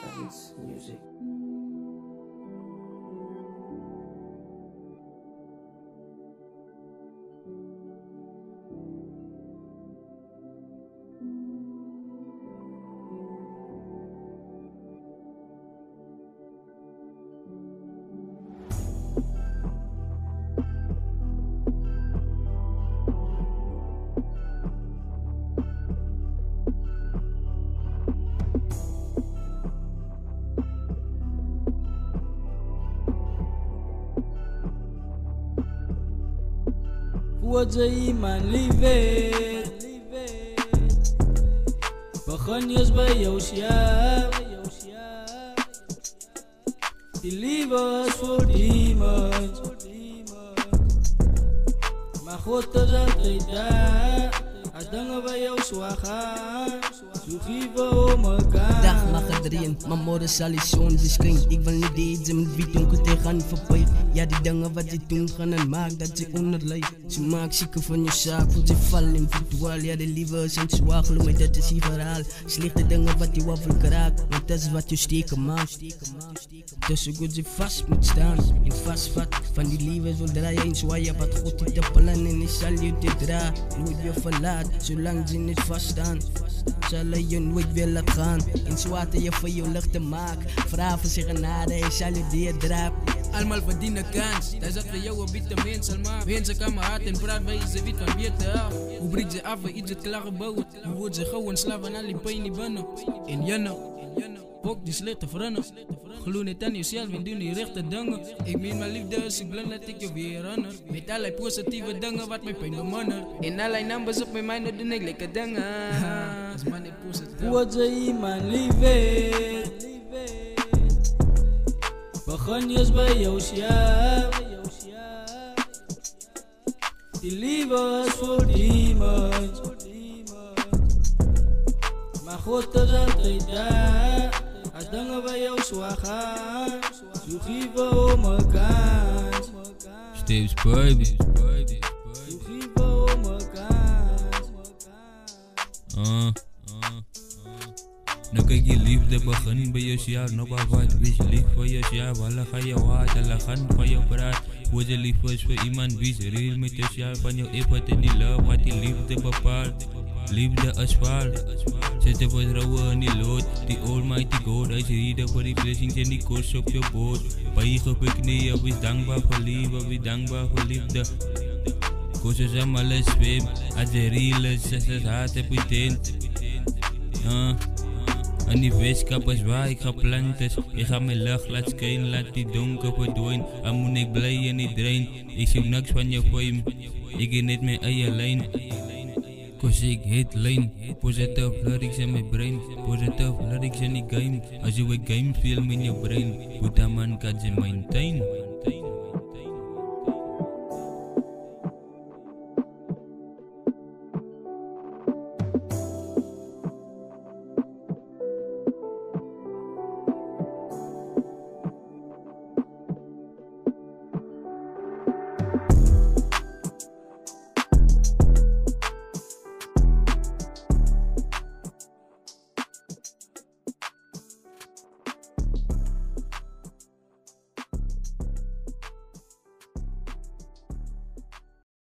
Dance music. وجهي ما ليفيت بخن يشبه وشياب Delivers for demons ما خود تجاتيدا أدنغ بيو سواخان سوخيفا ومكان Dag makadrin, mamora salisyon Disking, ik wil niet deze met wie toen ik tegen voorbij. Ja die dingen wat je toen gaan en maakt dat je onderlei. Ze maakt zieken van je zaak, voelt je vallen in virtual. Ja de lieve zijn zwaar, geloof me dat is hier verhaal. Slechte dingen wat je waffel kraakt, want dat is wat je steken maakt. Dus zo goed je vast moet staan, in vastvat. Van die lieve wil draaien in zwaaien, wat goed die te plannen en is zal je te draaien. Nooit je verlaat, zolang ze niet vaststaan. Zal je nooit willen gaan, in zwaarte je voor je lucht te maken. Vragen zich een naden, je zal je die draap. Allemaal verdienen kans, dat is voor jou een witte mens allemaal. Mensen kan me hard en praat bij ze wit van beter af. Hoe breekt ze af en iets het klagen bouwen. Hoe wordt ze gewoon slaven al die pijn die binnen. En janne, ook die slechte vrienden. Geloof niet aan jezelf en doe niet rechte dingen. Ik meen mijn liefde is ik blij dat ik je weer runner. Met allerlei positieve dingen wat mij pijn bemannen. En allerlei numbers op mijn mind dat doe ik lekker dingen. Dat is maar niet positief. وجهي ما ليفيت بخن يشبه وشياب Delivers for demons ما خود تجاتيدا أدنغ بيو سواخان سوخيفا ومكان Steps baby. سوخيفا ومكان Nou kijk je liefde begin bij jezelf, nog wat wees lief voor jezelf. Alle ga je waard, alle gaan van je praat. Word je lief is voor iemand, wees real met jezelf. Van je effort en die love, wat die liefde bepaalt. Liefde is vaal, zet je vertrouwen in die lood. Die almighty God, hij is rieden voor die blessings en die koers op je boot. Bij je op je knieën, wees dankbaar voor liefde, wees dankbaar voor liefde. Koos is hem alles zweem, als je real is, zes het hart heb je teen. En die weeskap is waar ik gepland is. Ik ga mijn lucht laat schijnen, laat die donker verdwijnen. En moet ik blij in die drain. Ik zoek niks van je fame, ik ga niet mijn eigen lijn. Cause ik hit lane, positive lyrics in mijn brain. Positive lyrics in die game. Als je een game film in je brain, put a man kan je maintain.